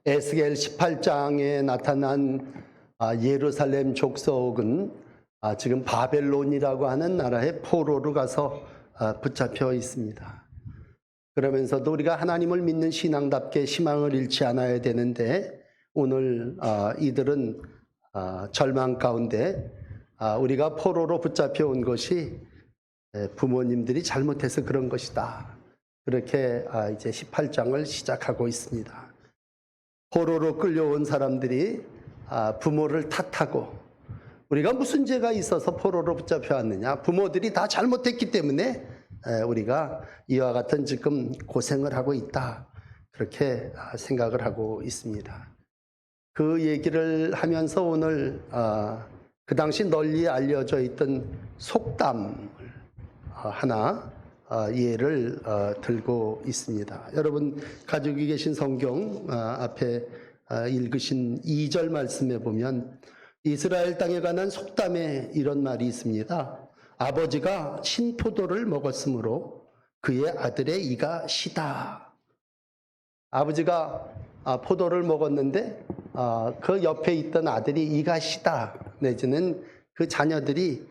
에스겔 18장에 나타난 예루살렘 족속은 지금 바벨론이라고 하는 나라의 포로로 가서 붙잡혀 있습니다. 그러면서도 우리가 하나님을 믿는 신앙답게 희망을 잃지 않아야 되는데, 오늘 이들은 절망 가운데 우리가 포로로 붙잡혀 온 것이 부모님들이 잘못해서 그런 것이다, 그렇게 이제 18장을 시작하고 있습니다. 포로로 끌려온 사람들이 부모를 탓하고, 우리가 무슨 죄가 있어서 포로로 붙잡혀 왔느냐, 부모들이 다 잘못했기 때문에 우리가 이와 같은 지금 고생을 하고 있다, 그렇게 생각을 하고 있습니다. 그 얘기를 하면서 오늘 그 당시 널리 알려져 있던 속담을 하나 예를 들고 있습니다. 여러분 가지고 계신 성경 앞에 읽으신 2절 말씀에 보면 이스라엘 땅에 관한 속담에 이런 말이 있습니다. 아버지가 신포도를 먹었으므로 그의 아들의 이가 시다. 아버지가 포도를 먹었는데 그 옆에 있던 아들이 이가 시다, 내지는 그 자녀들이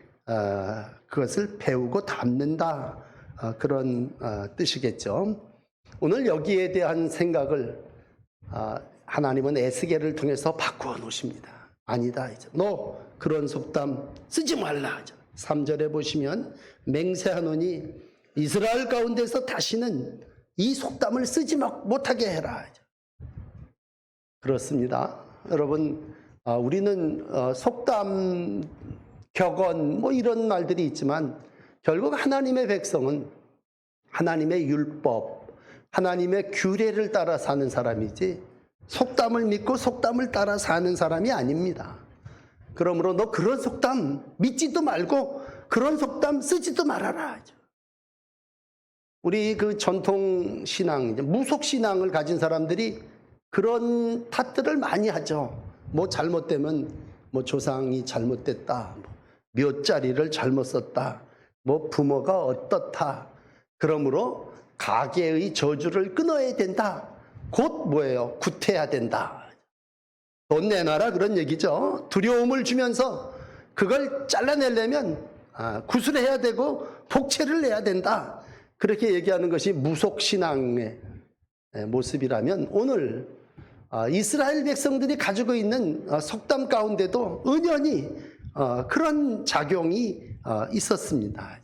그것을 배우고 담는다, 그런 뜻이겠죠. 오늘 여기에 대한 생각을 하나님은 에스겔을 통해서 바꾸어 놓으십니다. 아니다, 이제 너 그런 속담 쓰지 말라. 3절에 보시면 맹세하노니 이스라엘 가운데서 다시는 이 속담을 쓰지 못하게 해라. 그렇습니다. 여러분, 우리는 속담, 격언 뭐 이런 말들이 있지만 결국 하나님의 백성은 하나님의 율법, 하나님의 규례를 따라 사는 사람이지 속담을 믿고 속담을 따라 사는 사람이 아닙니다. 그러므로 너 그런 속담 믿지도 말고 그런 속담 쓰지도 말아라. 우리 그 전통 신앙, 무속 신앙을 가진 사람들이 그런 탓들을 많이 하죠. 뭐 잘못되면 뭐 조상이 잘못됐다, 몇 자리를 잘못 썼다, 뭐 부모가 어떻다, 그러므로 가계의 저주를 끊어야 된다, 곧 뭐예요? 구태해야 된다, 돈 내놔라, 그런 얘기죠. 두려움을 주면서 그걸 잘라내려면 구술해야 되고 복채를 내야 된다, 그렇게 얘기하는 것이 무속신앙의 모습이라면, 오늘 이스라엘 백성들이 가지고 있는 속담 가운데도 은연히 그런 작용이 있었습니다.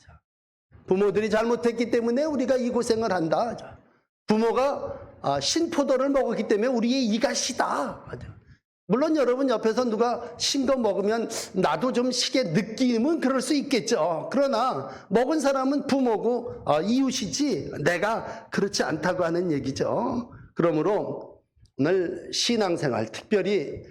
부모들이 잘못했기 때문에 우리가 이 고생을 한다. 부모가 신포도를 먹었기 때문에 우리의 이가 시다. 물론 여러분 옆에서 누가 신 거 먹으면 나도 좀 시게 느낌은 그럴 수 있겠죠. 그러나 먹은 사람은 부모고 이웃이지 내가 그렇지 않다고 하는 얘기죠. 그러므로 오늘 신앙생활, 특별히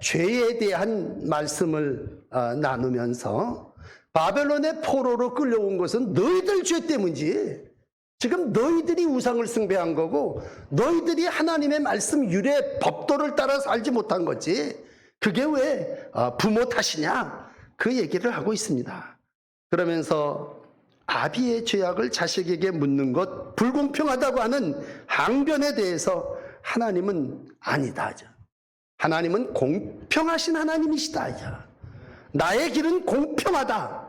죄에 대한 말씀을 나누면서 바벨론의 포로로 끌려온 것은 너희들 죄 때문이지, 지금 너희들이 우상을 숭배한 거고 너희들이 하나님의 말씀 유래 법도를 따라 살지 못한 거지, 그게 왜 부모 탓이냐, 그 얘기를 하고 있습니다. 그러면서 아비의 죄악을 자식에게 묻는 것 불공평하다고 하는 항변에 대해서 하나님은 아니다, 하나님은 공평하신 하나님이시다, 나의 길은 공평하다,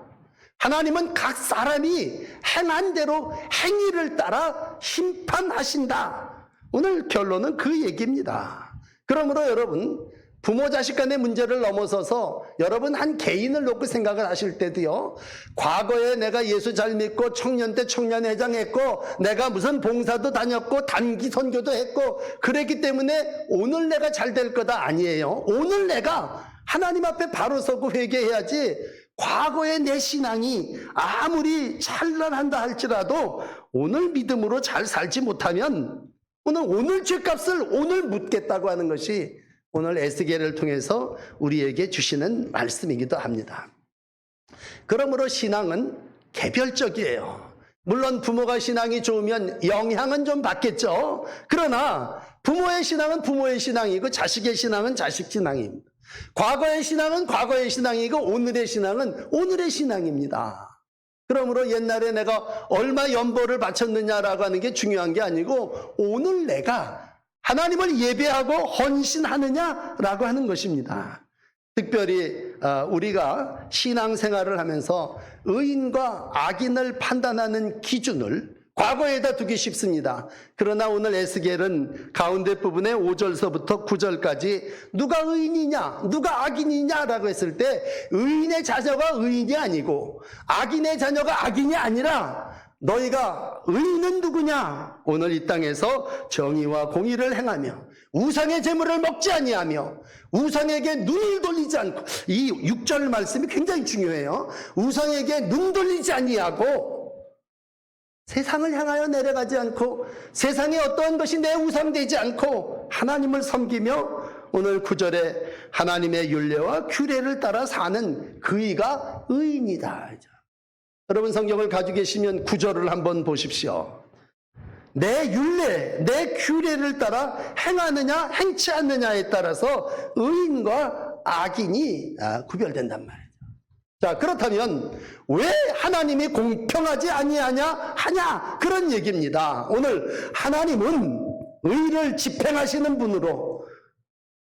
하나님은 각 사람이 행한 대로 행위를 따라 심판하신다. 오늘 결론은 그 얘기입니다. 그러므로 여러분, 부모 자식 간의 문제를 넘어서서 여러분 한 개인을 놓고 생각을 하실 때도요, 과거에 내가 예수 잘 믿고 청년 때 청년회장 했고 내가 무슨 봉사도 다녔고 단기 선교도 했고 그랬기 때문에 오늘 내가 잘 될 거다, 아니에요. 오늘 내가 하나님 앞에 바로 서고 회개해야지, 과거의 내 신앙이 아무리 찬란한다 할지라도 오늘 믿음으로 잘 살지 못하면 오늘 죄값을 오늘 묻겠다고 하는 것이 오늘 에스겔을 통해서 우리에게 주시는 말씀이기도 합니다. 그러므로 신앙은 개별적이에요. 물론 부모가 신앙이 좋으면 영향은 좀 받겠죠. 그러나 부모의 신앙은 부모의 신앙이고 자식의 신앙은 자식 신앙입니다. 과거의 신앙은 과거의 신앙이고 오늘의 신앙은 오늘의 신앙입니다. 그러므로 옛날에 내가 얼마 연보를 바쳤느냐라고 하는 게 중요한 게 아니고 오늘 내가 하나님을 예배하고 헌신하느냐라고 하는 것입니다. 특별히 우리가 신앙생활을 하면서 의인과 악인을 판단하는 기준을 과거에다 두기 쉽습니다. 그러나 오늘 에스겔은 가운데 부분에 5절서부터 9절까지 누가 의인이냐 누가 악인이냐라고 했을 때 의인의 자녀가 의인이 아니고 악인의 자녀가 악인이 아니라 너희가 의인은 누구냐? 오늘 이 땅에서 정의와 공의를 행하며 우상의 재물을 먹지 아니하며 우상에게 눈을 돌리지 않고, 이 6절 말씀이 굉장히 중요해요. 우상에게 눈 돌리지 아니하고 세상을 향하여 내려가지 않고 세상에 어떠한 것이 내 우상되지 않고 하나님을 섬기며 오늘 9절에 하나님의 율례와 규례를 따라 사는 그이가 의인이다. 여러분 성경을 가지고 계시면 9절을 한번 보십시오. 내 율례, 내 규례를 따라 행하느냐 행치 않느냐에 따라서 의인과 악인이 구별된단 말이에요. 자, 그렇다면 왜 하나님이 공평하지 아니하냐 하냐 그런 얘기입니다. 오늘 하나님은 의를 집행하시는 분으로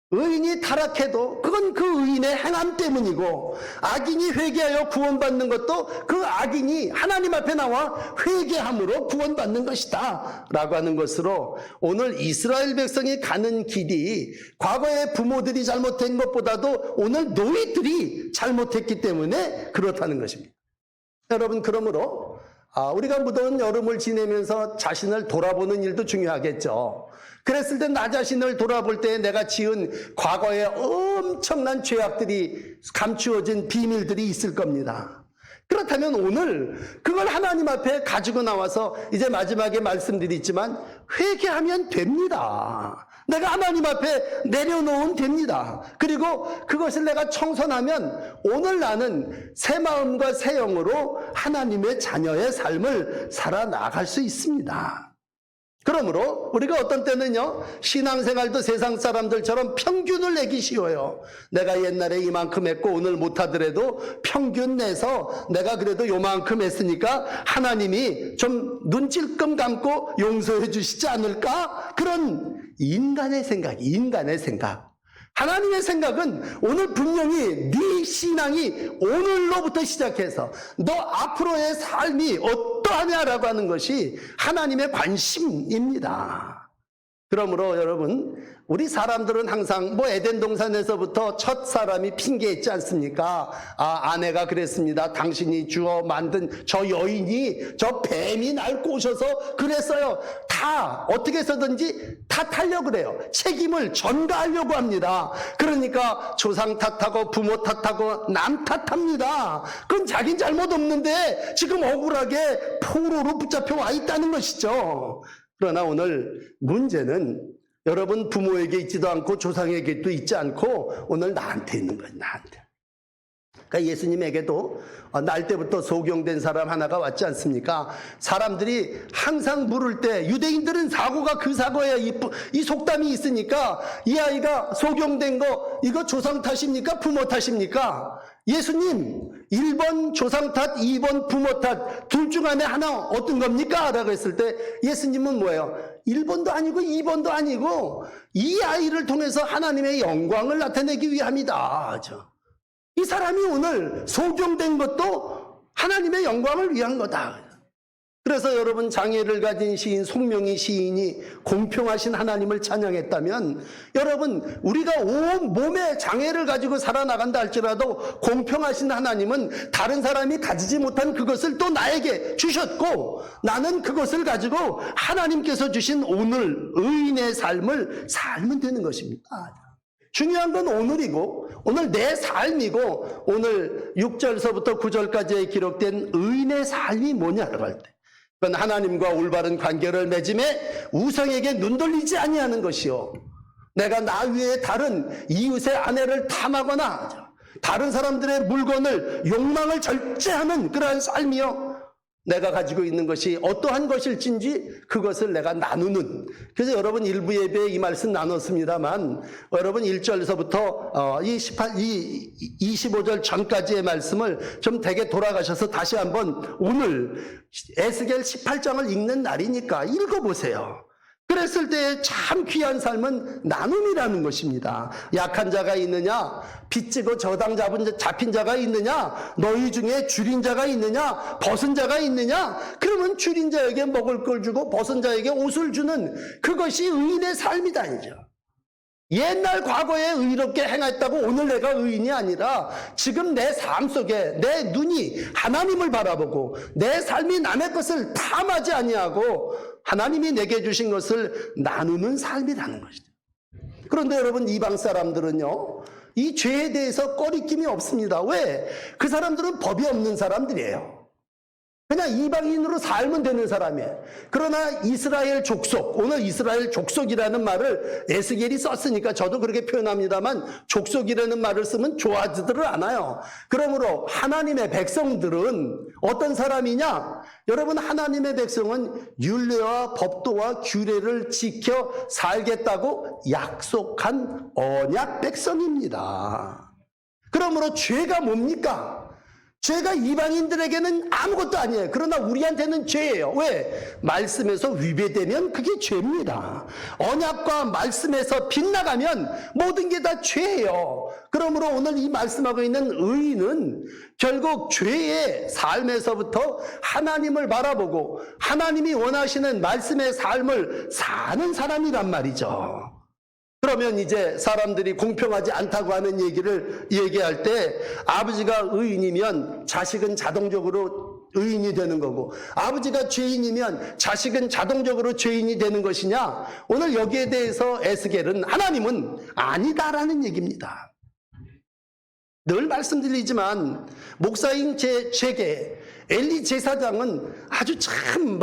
의인이 타락해도 그건 그 의인의 행함 때문이고 악인이 회개하여 구원받는 것도 그 악인이 하나님 앞에 나와 회개함으로 구원받는 것이다 라고 하는 것으로 오늘 이스라엘 백성이 가는 길이 과거에 부모들이 잘못한 것보다도 오늘 노예들이 잘못했기 때문에 그렇다는 것입니다. 여러분 그러므로 우리가 무더운 여름을 지내면서 자신을 돌아보는 일도 중요하겠죠. 그랬을 때 나 자신을 돌아볼 때 내가 지은 과거에 엄청난 죄악들이 감추어진 비밀들이 있을 겁니다. 그렇다면 오늘 그걸 하나님 앞에 가지고 나와서 이제 마지막에 말씀드리지만 회개하면 됩니다. 내가 하나님 앞에 내려놓으면 됩니다. 그리고 그것을 내가 청산하면 오늘 나는 새 마음과 새 영으로 하나님의 자녀의 삶을 살아나갈 수 있습니다. 그러므로 우리가 어떤 때는요 신앙생활도 세상 사람들처럼 평균을 내기 쉬워요. 내가 옛날에 이만큼 했고 오늘 못하더라도 평균 내서 내가 그래도 요만큼 했으니까 하나님이 좀 눈 찔끔 감고 용서해 주시지 않을까? 그런 인간의 생각. 하나님의 생각은 오늘 분명히 네 신앙이 오늘로부터 시작해서 너 앞으로의 삶이 어떠하냐라고 하는 것이 하나님의 관심입니다. 그러므로 여러분 우리 사람들은 항상 에덴 동산에서부터 첫 사람이 핑계했지 않습니까? 아내가 그랬습니다. 당신이 주어 만든 저 여인이 저 뱀이 날 꼬셔서 그랬어요. 다 어떻게 해서든지 탓하려고 그래요. 책임을 전가하려고 합니다. 그러니까 조상 탓하고 부모 탓하고 남 탓합니다. 그건 자긴 잘못 없는데 지금 억울하게 포로로 붙잡혀 와 있다는 것이죠. 그러나 오늘 문제는 여러분 부모에게 있지도 않고 조상에게도 있지 않고 오늘 나한테 있는 거예요. 나한테. 그러니까 예수님에게도 날 때부터 소경된 사람 하나가 왔지 않습니까? 사람들이 항상 물을 때 유대인들은 사고가 그 사고예요. 이 속담이 있으니까 이 아이가 소경된 거 이거 조상 탓입니까? 부모 탓입니까? 예수님 1번 조상 탓 2번 부모 탓 둘 중 안에 하나 어떤 겁니까? 라고 했을 때 예수님은 뭐예요? 1번도 아니고 2번도 아니고 이 아이를 통해서 하나님의 영광을 나타내기 위함이다. 이 사람이 오늘 소경된 것도 하나님의 영광을 위한 거다. 그래서 여러분 장애를 가진 시인 송명희 시인이 공평하신 하나님을 찬양했다면 여러분 우리가 온 몸에 장애를 가지고 살아나간다 할지라도 공평하신 하나님은 다른 사람이 가지지 못한 그것을 또 나에게 주셨고 나는 그것을 가지고 하나님께서 주신 오늘 의인의 삶을 살면 되는 것입니다. 중요한 건 오늘이고 오늘 내 삶이고 오늘 6절서부터 9절까지에 기록된 의인의 삶이 뭐냐라고 할 때 그건 하나님과 올바른 관계를 맺음에 우상에게 눈 돌리지 아니하는 것이요 내가 나 위에 다른 이웃의 아내를 탐하거나 다른 사람들의 물건을 욕망을 절제하는 그러한 삶이요 내가 가지고 있는 것이 어떠한 것일진지 그것을 내가 나누는. 그래서 여러분 일부 예배에 이 말씀 나눴습니다만 여러분 1절에서부터 25절 전까지의 말씀을 좀 되게 돌아가셔서 다시 한번 오늘 에스겔 18장을 읽는 날이니까 읽어보세요. 그랬을 때 참 귀한 삶은 나눔이라는 것입니다. 약한 자가 있느냐? 빚지고 저당 잡힌 자가 있느냐? 너희 중에 줄인 자가 있느냐? 벗은 자가 있느냐? 그러면 줄인 자에게 먹을 걸 주고 벗은 자에게 옷을 주는 그것이 의인의 삶이다 이죠. 옛날 과거에 의롭게 행했다고 오늘 내가 의인이 아니라 지금 내 삶 속에 내 눈이 하나님을 바라보고 내 삶이 남의 것을 탐하지 아니하고 하나님이 내게 주신 것을 나누는 삶이라는 것이죠. 그런데 여러분, 이방 사람들은요, 이 죄에 대해서 꺼리낌이 없습니다. 왜? 그 사람들은 법이 없는 사람들이에요. 그냥 이방인으로 살면 되는 사람이에요. 그러나 이스라엘 족속, 오늘 이스라엘 족속이라는 말을 에스겔이 썼으니까 저도 그렇게 표현합니다만 족속이라는 말을 쓰면 좋아하지들을 않아요. 그러므로 하나님의 백성들은 어떤 사람이냐? 여러분, 하나님의 백성은 율례와 법도와 규례를 지켜 살겠다고 약속한 언약 백성입니다. 그러므로 죄가 뭡니까? 죄가 이방인들에게는 아무것도 아니에요. 그러나 우리한테는 죄예요. 왜? 말씀에서 위배되면 그게 죄입니다. 언약과 말씀에서 빗나가면 모든 게 다 죄예요. 그러므로 오늘 이 말씀하고 있는 의인은 결국 죄의 삶에서부터 하나님을 바라보고 하나님이 원하시는 말씀의 삶을 사는 사람이란 말이죠. 그러면 이제 사람들이 공평하지 않다고 하는 얘기를 얘기할 때 아버지가 의인이면 자식은 자동적으로 의인이 되는 거고 아버지가 죄인이면 자식은 자동적으로 죄인이 되는 것이냐? 오늘 여기에 대해서 에스겔은 하나님은 아니다라는 얘기입니다. 늘 말씀드리지만 목사인 제게 엘리 제사장은 아주 참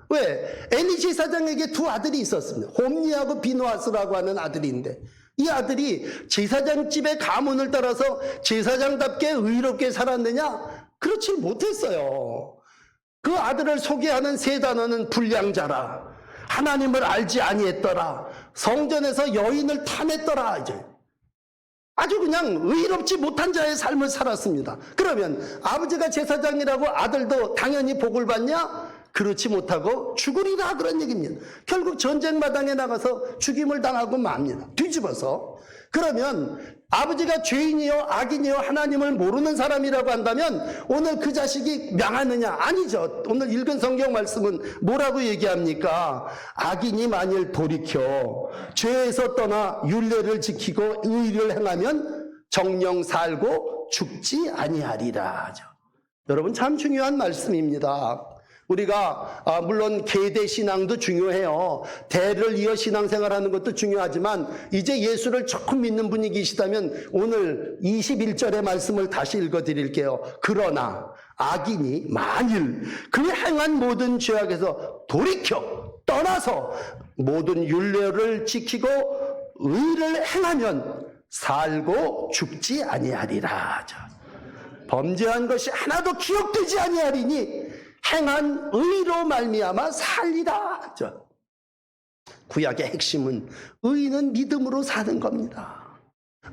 왜? 엘리 제사장에게 두 아들이 있었습니다. 홈리하고 비누아스라고 하는 아들인데 이 아들이 제사장 집의 가문을 따라서 제사장답게 의롭게 살았느냐? 그렇지 못했어요. 그 아들을 소개하는 세 단어는 불량자라, 하나님을 알지 아니했더라, 성전에서 여인을 탐했더라. 이제 아주 그냥 의롭지 못한 자의 삶을 살았습니다. 그러면 아버지가 제사장이라고 아들도 당연히 복을 받냐? 그렇지 못하고 죽으리라, 그런 얘기입니다. 결국 전쟁 마당에 나가서 죽임을 당하고 맙니다. 뒤집어서. 그러면 아버지가 죄인이요 악인이요 하나님을 모르는 사람이라고 한다면 오늘 그 자식이 명하느냐? 아니죠. 오늘 읽은 성경 말씀은 뭐라고 얘기합니까? 악인이 만일 돌이켜 죄에서 떠나 율례를 지키고 의를 행하면 정령 살고 죽지 아니하리라. 여러분, 참 중요한 말씀입니다. 우리가 물론 계대 신앙도 중요해요. 대를 이어 신앙생활하는 것도 중요하지만 이제 예수를 조금 믿는 분이 계시다면 오늘 21절의 말씀을 다시 읽어드릴게요. 그러나 악인이 만일 그 행한 모든 죄악에서 돌이켜 떠나서 모든 율례를 지키고 의를 행하면 살고 죽지 아니하리라. 범죄한 것이 하나도 기억되지 아니하리니 행한 의로 말미암아 살리라. 구약의 핵심은 의인은 믿음으로 사는 겁니다.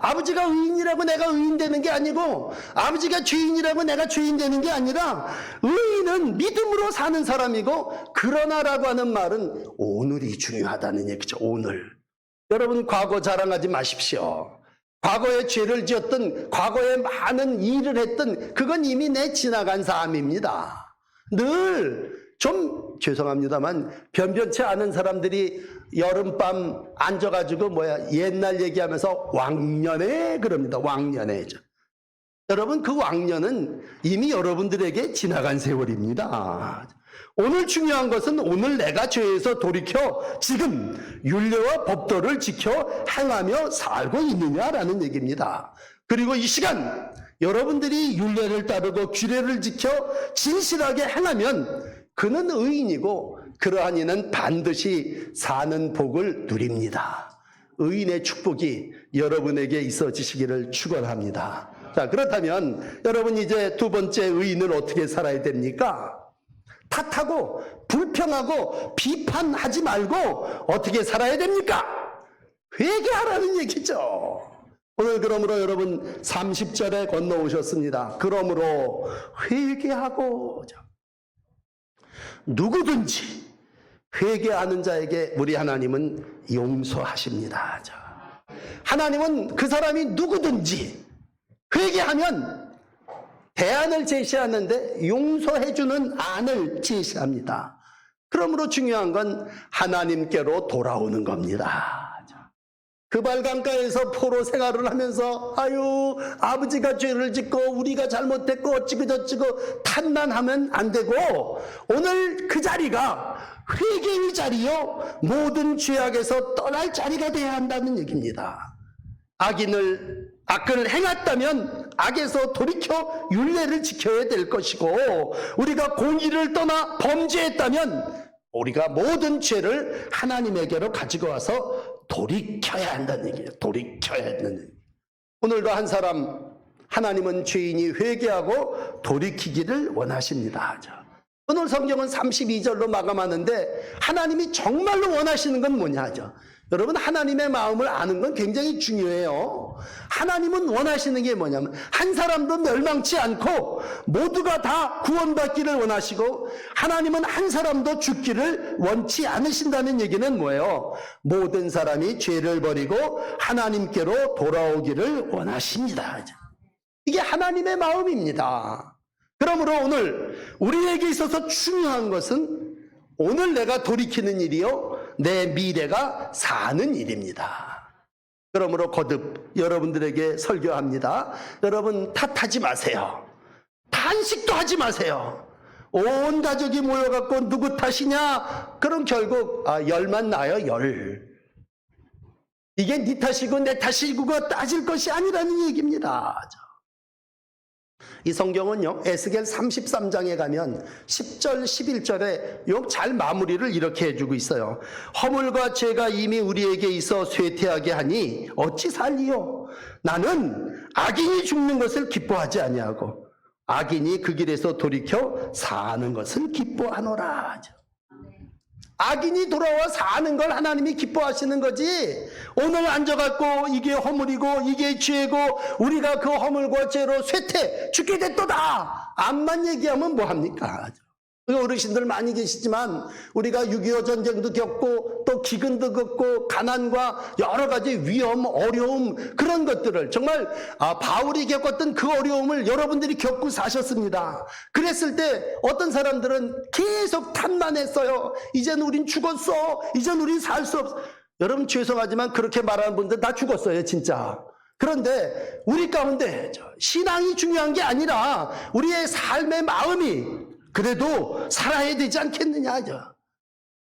아버지가 의인이라고 내가 의인 되는 게 아니고 아버지가 죄인이라고 내가 죄인 되는 게 아니라 의인은 믿음으로 사는 사람이고, 그러나라고 하는 말은 오늘이 중요하다는 얘기죠. 오늘. 여러분, 과거 자랑하지 마십시오. 과거에 죄를 지었던, 과거에 많은 일을 했던 그건 이미 내 지나간 삶입니다. 늘 좀 죄송합니다만 변변치 않은 사람들이 여름밤 앉아가지고 옛날 얘기하면서 왕년에 그럽니다. 왕년에죠. 여러분, 그 왕년은 이미 여러분들에게 지나간 세월입니다. 오늘 중요한 것은 오늘 내가 죄에서 돌이켜 지금 율례와 법도를 지켜 행하며 살고 있느냐라는 얘기입니다. 그리고 이 시간 여러분들이 율례를 따르고 규례를 지켜 진실하게 행하면 그는 의인이고 그러한 이는 반드시 사는 복을 누립니다. 의인의 축복이 여러분에게 있어지시기를 축원합니다. 자, 그렇다면 여러분, 이제 두 번째 의인은 어떻게 살아야 됩니까? 탓하고 불평하고 비판하지 말고 어떻게 살아야 됩니까? 회개하라는 얘기죠. 오늘 그러므로 여러분 30절에 건너오셨습니다. 그러므로 회개하고, 누구든지 회개하는 자에게 우리 하나님은 용서하십니다. 하나님은 그 사람이 누구든지 회개하면 대안을 제시하는데 용서해주는 안을 제시합니다. 그러므로 중요한 건 하나님께로 돌아오는 겁니다. 그 발강가에서 포로 생활을 하면서 아유 아버지가 죄를 짓고 우리가 잘못했고 어찌고 저찌고 탓만 안 되고 오늘 그 자리가 회개의 자리요 모든 죄악에서 떠날 자리가 돼야 한다는 얘기입니다. 악을 행했다면 악에서 돌이켜 율례를 지켜야 될 것이고 얘기가 공의를 떠나 범죄했다면 우리가 모든 죄를 하나님에게로 가지고 와서 돌이켜야 한다는 얘기예요. 돌이켜야 한다는 얘기예요. 오늘도 한 사람 하나님은 죄인이 회개하고 돌이키기를 원하십니다. 오늘 성경은 32절로 마감하는데 하나님이 정말로 원하시는 건 뭐냐죠. 여러분 하나님의 마음을 아는 건 굉장히 중요해요. 하나님은 원하시는 게 뭐냐면 한 사람도 멸망치 않고 모두가 다 구원받기를 원하시고 하나님은 한 사람도 죽기를 원치 않으신다는 얘기는 뭐예요? 모든 사람이 죄를 버리고 하나님께로 돌아오기를 원하십니다. 이게 하나님의 마음입니다. 그러므로 오늘 우리에게 있어서 중요한 것은 오늘 내가 돌이키는 일이요 내 미래가 사는 일입니다. 그러므로 거듭 여러분들에게 설교합니다. 여러분 탓하지 마세요. 탄식도 하지 마세요. 온 가족이 모여갖고 누구 탓이냐? 그럼 결국 열만 나요. 열. 이게 네 탓이고 내 탓이고 따질 것이 아니라는 얘기입니다. 이 성경은요 에스겔 33장에 가면 10절 11절에 요 잘 마무리를 이렇게 해주고 있어요. 허물과 죄가 이미 우리에게 있어 쇠퇴하게 하니 어찌 살리요? 나는 악인이 죽는 것을 기뻐하지 아니하고 악인이 그 길에서 돌이켜 사는 것을 기뻐하노라. 악인이 돌아와 사는 걸 하나님이 기뻐하시는 거지. 오늘 앉아갖고 이게 허물이고 이게 죄고 우리가 그 허물과 죄로 쇠퇴 죽게 됐도다 암만 얘기하면 뭐합니까? 어르신들 많이 계시지만 우리가 6.25 전쟁도 겪고 또 기근도 겪고 가난과 여러 가지 위험, 어려움 그런 것들을 정말 바울이 겪었던 그 어려움을 여러분들이 겪고 사셨습니다. 그랬을 때 어떤 사람들은 계속 탓만 했어요. 이젠 우린 죽었어. 이젠 우린 살 수 없어. 여러분 죄송하지만 그렇게 말하는 분들 다 죽었어요 진짜. 그런데 우리 가운데 신앙이 중요한 게 아니라 우리의 삶의 마음이 그래도 살아야 되지 않겠느냐.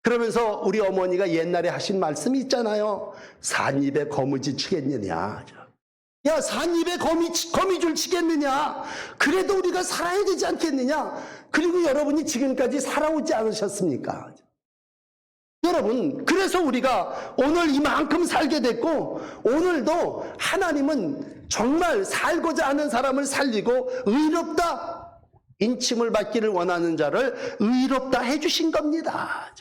그러면서 우리 어머니가 옛날에 하신 말씀이 있잖아요. 산입에 거무지 치겠느냐. 야 산입에 거미줄 치겠느냐. 그래도 우리가 살아야 되지 않겠느냐. 그리고 여러분이 지금까지 살아오지 않으셨습니까? 여러분 그래서 우리가 오늘 이만큼 살게 됐고 오늘도 하나님은 정말 살고자 하는 사람을 살리고 의롭다 인침을 받기를 원하는 자를 의롭다 해주신 겁니다.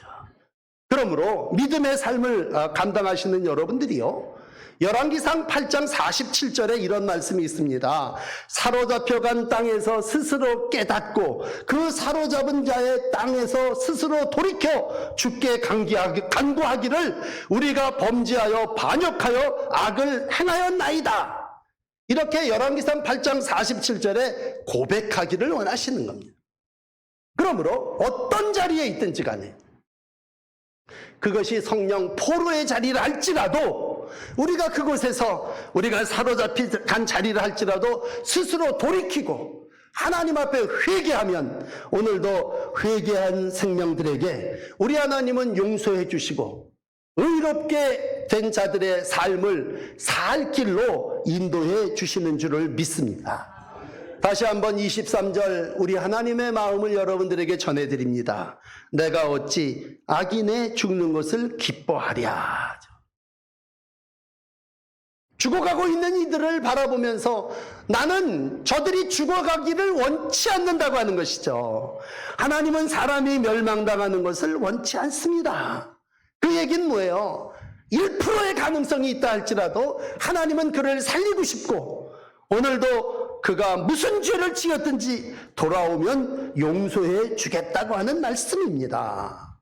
그러므로 믿음의 삶을 감당하시는 여러분들이요 열왕기상 8장 47절에 이런 말씀이 있습니다. 사로잡혀간 땅에서 스스로 깨닫고 그 사로잡은 자의 땅에서 스스로 돌이켜 주께 간구하기를 우리가 범죄하여 반역하여 악을 행하였나이다. 이렇게 열왕기상 8장 47절에 고백하기를 원하시는 겁니다. 그러므로 어떤 자리에 있든지 간에 그것이 포로의 자리를 할지라도 우리가 그곳에서 우리가 사로잡힌 자리를 할지라도 스스로 돌이키고 하나님 앞에 회개하면 오늘도 회개한 생명들에게 우리 하나님은 용서해 주시고 의롭게 된 자들의 삶을 살 길로 인도해 주시는 줄을 믿습니다. 다시 한번 23절 우리 하나님의 마음을 여러분들에게 전해드립니다. 내가 어찌 악인의 죽는 것을 기뻐하랴. 죽어가고 있는 이들을 바라보면서 나는 저들이 죽어가기를 원치 않는다고 하는 것이죠. 하나님은 사람이 멸망당하는 것을 원치 않습니다. 그 얘기는 뭐예요? 1%의 가능성이 있다 할지라도 하나님은 그를 살리고 싶고 오늘도 그가 무슨 죄를 지었든지 돌아오면 용서해 주겠다고 하는 말씀입니다.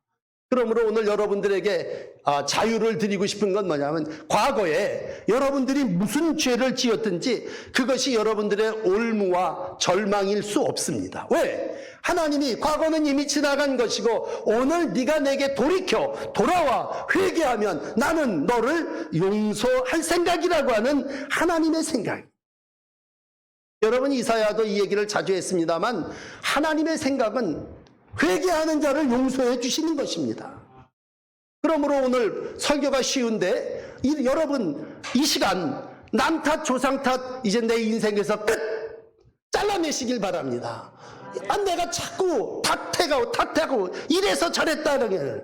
그러므로 오늘 여러분들에게 자유를 드리고 싶은 건 뭐냐면 과거에 여러분들이 무슨 죄를 지었든지 그것이 여러분들의 올무와 절망일 수 없습니다. 왜? 하나님이 과거는 이미 지나간 것이고 오늘 네가 내게 돌아와 회개하면 나는 너를 용서할 생각이라고 하는 하나님의 생각. 여러분 이사야도 이 얘기를 자주 했습니다만 하나님의 생각은 회개하는 자를 용서해 주시는 것입니다. 그러므로 오늘 설교가 쉬운데 여러분 이 시간 남 탓 조상 탓 이제 내 인생에서 끝 잘라내시길 바랍니다. 내가 자꾸 탓하고 이래서 저랬다는 게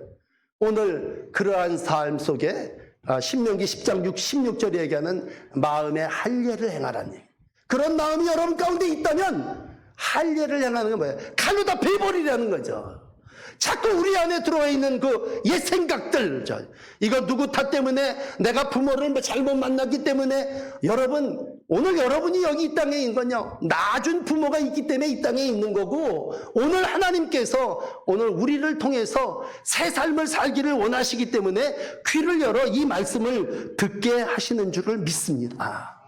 오늘 그러한 삶 속에 신명기 10장 16절에 얘기하는 마음의 할례를 행하라는 얘기. 그런 마음이 여러분 가운데 있다면 할례를 행하는 건 뭐예요? 칼로 다 베버리라는 거죠. 자꾸 우리 안에 들어와 있는 그 옛 생각들, 이거 누구 탓 때문에 내가 부모를 잘못 만났기 때문에 오늘 여러분이 여기 이 땅에 있는 건요, 낳아준 부모가 있기 때문에 이 땅에 있는 거고, 오늘 하나님께서 오늘 우리를 통해서 새 삶을 살기를 원하시기 때문에 귀를 열어 이 말씀을 듣게 하시는 줄을 믿습니다.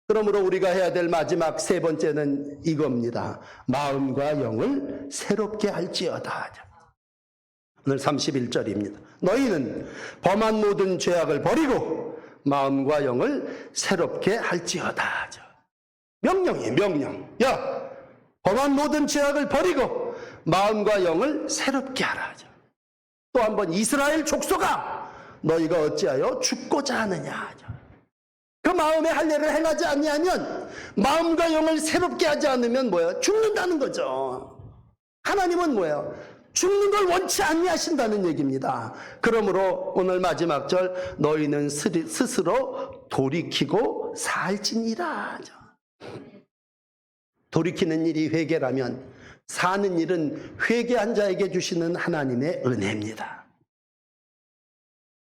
그러므로 우리가 해야 될 마지막 세 번째는 이겁니다. 마음과 영을 새롭게 할지어다. 오늘 31절입니다. 너희는 범한 모든 죄악을 버리고 마음과 영을 새롭게 할지어다. 명령이에요, 명령. 야, 범한 모든 죄악을 버리고 마음과 영을 새롭게 하라. 또 한번 이스라엘 족속아, 너희가 어찌하여 죽고자 하느냐. 그 마음의 할례를 행하지 아니하면 마음과 영을 새롭게 하지 않으면 뭐예요? 죽는다는 거죠. 하나님은 뭐예요? 죽는 걸 원치 아니하신다는 얘기입니다. 그러므로 오늘 마지막 절 너희는 스스로 돌이키고 살지니라. 돌이키는 일이 회개라면 사는 일은 회개한 자에게 주시는 하나님의 은혜입니다.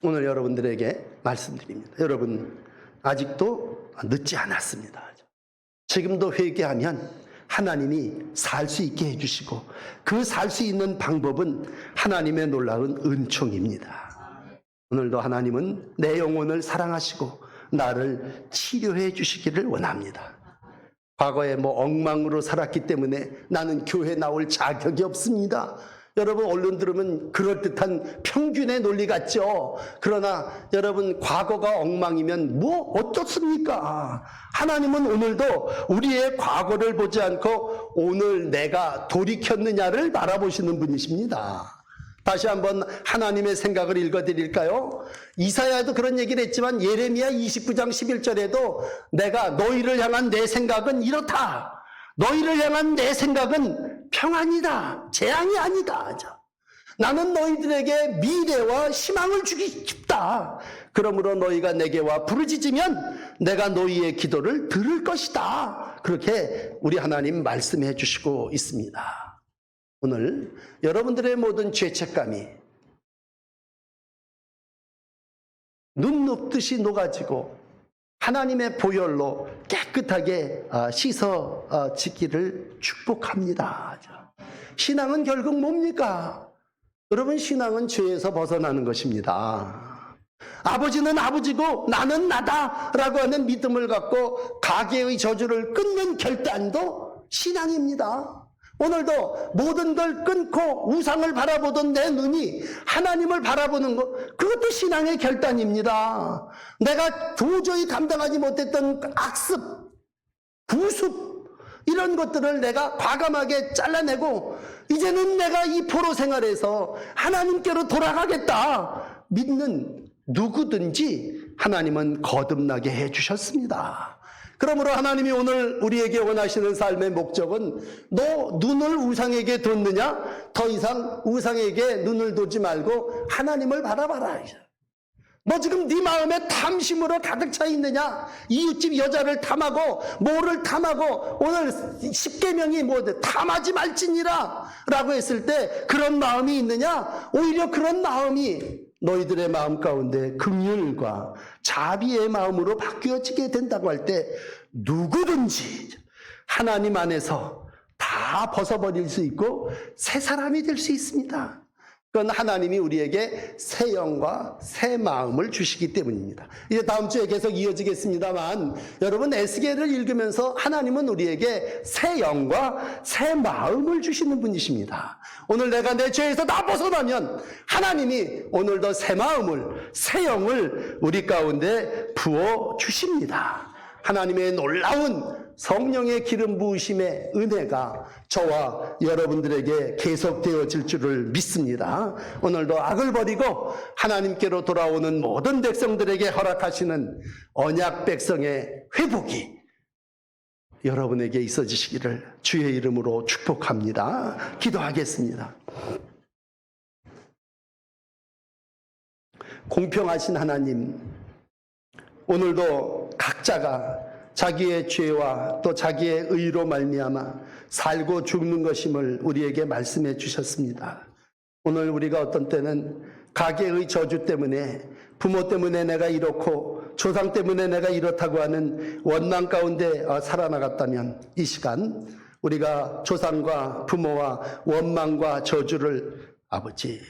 오늘 여러분들에게 말씀드립니다. 여러분 아직도 늦지 않았습니다. 지금도 회개하면 하나님이 살 수 있게 해주시고 그 살 수 있는 방법은 하나님의 놀라운 은총입니다. 오늘도 하나님은 내 영혼을 사랑하시고 나를 치료해 주시기를 원합니다. 과거에 엉망으로 살았기 때문에 나는 교회 나올 자격이 없습니다. 여러분 얼른 들으면 그럴듯한 평균의 논리 같죠. 그러나 여러분 과거가 엉망이면 어떻습니까? 하나님은 오늘도 우리의 과거를 보지 않고 오늘 내가 돌이켰느냐를 바라보시는 분이십니다. 다시 한번 하나님의 생각을 읽어드릴까요? 이사야도 그런 얘기를 했지만 예레미야 29장 11절에도 내가 너희를 향한 내 생각은 이렇다. 너희를 향한 내 생각은 평안이다. 재앙이 아니다. 나는 너희들에게 미래와 희망을 주기 싶다. 그러므로 너희가 내게 와 부르짖으면 내가 너희의 기도를 들을 것이다. 그렇게 우리 하나님 말씀해 주시고 있습니다. 오늘 여러분들의 모든 죄책감이 눈 녹듯이 녹아지고 하나님의 보혈로 깨끗하게 씻어지기를 축복합니다. 신앙은 결국 뭡니까? 여러분 신앙은 죄에서 벗어나는 것입니다. 아버지는 아버지고 나는 나다라고 하는 믿음을 갖고 가계의 저주를 끊는 결단도 신앙입니다. 오늘도 모든 걸 끊고 우상을 바라보던 내 눈이 하나님을 바라보는 것, 그것도 신앙의 결단입니다. 내가 도저히 감당하지 못했던 악습, 구습 이런 것들을 내가 과감하게 잘라내고 이제는 내가 이 포로 생활에서 하나님께로 돌아가겠다 믿는 누구든지 하나님은 거듭나게 해주셨습니다. 그러므로 하나님이 오늘 우리에게 원하시는 삶의 목적은 너 눈을 우상에게 뒀느냐? 더 이상 우상에게 눈을 두지 말고 하나님을 바라봐라. 너 지금 네 마음에 탐심으로 가득 차 있느냐? 이웃집 여자를 탐하고 뭐를 탐하고 오늘 십계명이 탐하지 말지니라 라고 했을 때 그런 마음이 있느냐? 오히려 그런 마음이 너희들의 마음 가운데 긍휼과 자비의 마음으로 바뀌어지게 된다고 할 때 누구든지 하나님 안에서 다 벗어버릴 수 있고 새 사람이 될 수 있습니다. 그건 하나님이 우리에게 새 영과 새 마음을 주시기 때문입니다. 이제 다음 주에 계속 이어지겠습니다만 여러분 에스겔을 읽으면서 하나님은 우리에게 새 영과 새 마음을 주시는 분이십니다. 오늘 내가 내 죄에서 다 벗어나면 하나님이 오늘도 새 마음을, 새 영을 우리 가운데 부어 주십니다. 하나님의 놀라운 성령의 기름 부으심의 은혜가 저와 여러분들에게 계속되어질 줄을 믿습니다. 오늘도 악을 버리고 하나님께로 돌아오는 모든 백성들에게 허락하시는 언약 백성의 회복이 여러분에게 있어지시기를 주의 이름으로 축복합니다. 기도하겠습니다. 공평하신 하나님, 오늘도 각자가 자기의 죄와 또 자기의 의로 말미암아 살고 죽는 것임을 우리에게 말씀해 주셨습니다. 오늘 우리가 어떤 때는 가계의 저주 때문에, 부모 때문에 내가 이렇고 조상 때문에 내가 이렇다고 하는 원망 가운데 살아나갔다면 이 시간 우리가 조상과 부모와 원망과 저주를 아버지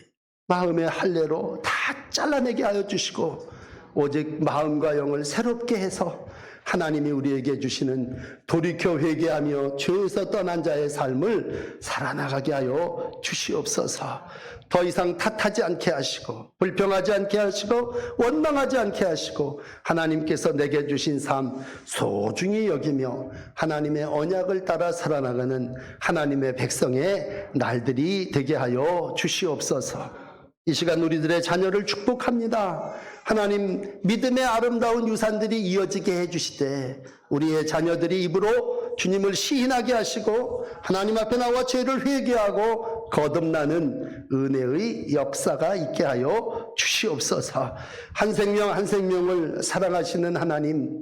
마음의 할례로 다 잘라내게 하여 주시고 오직 마음과 영을 새롭게 해서 하나님이 우리에게 주시는 돌이켜 회개하며 죄에서 떠난 자의 삶을 살아나가게 하여 주시옵소서. 더 이상 탓하지 않게 하시고 불평하지 않게 하시고 원망하지 않게 하시고 하나님께서 내게 주신 삶 소중히 여기며 하나님의 언약을 따라 살아나가는 하나님의 백성의 날들이 되게 하여 주시옵소서. 이 시간 우리들의 자녀를 축복합니다. 하나님, 믿음의 아름다운 유산들이 이어지게 해주시되 우리의 자녀들이 입으로 주님을 시인하게 하시고 하나님 앞에 나와 죄를 회개하고 거듭나는 은혜의 역사가 있게 하여 주시옵소서. 한 생명 한 생명을 사랑하시는 하나님,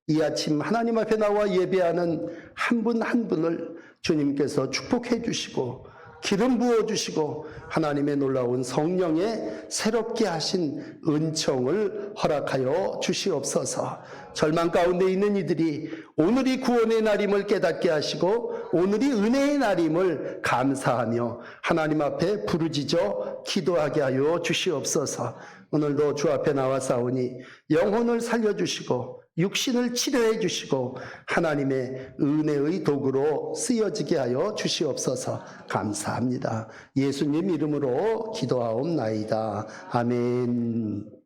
이 아침 하나님 앞에 나와 예배하는 한 분 한 분을 주님께서 축복해 주시고 기름 부어주시고 하나님의 놀라운 성령의 새롭게 하신 은총을 허락하여 주시옵소서. 절망 가운데 있는 이들이 오늘이 구원의 날임을 깨닫게 하시고 오늘이 은혜의 날임을 감사하며 하나님 앞에 부르짖어 기도하게 하여 주시옵소서. 오늘도 주 앞에 나와 싸우니 영혼을 살려주시고 육신을 치료해 주시고 하나님의 은혜의 도구로 쓰여지게 하여 주시옵소서. 감사합니다. 예수님 이름으로 기도하옵나이다. 아멘.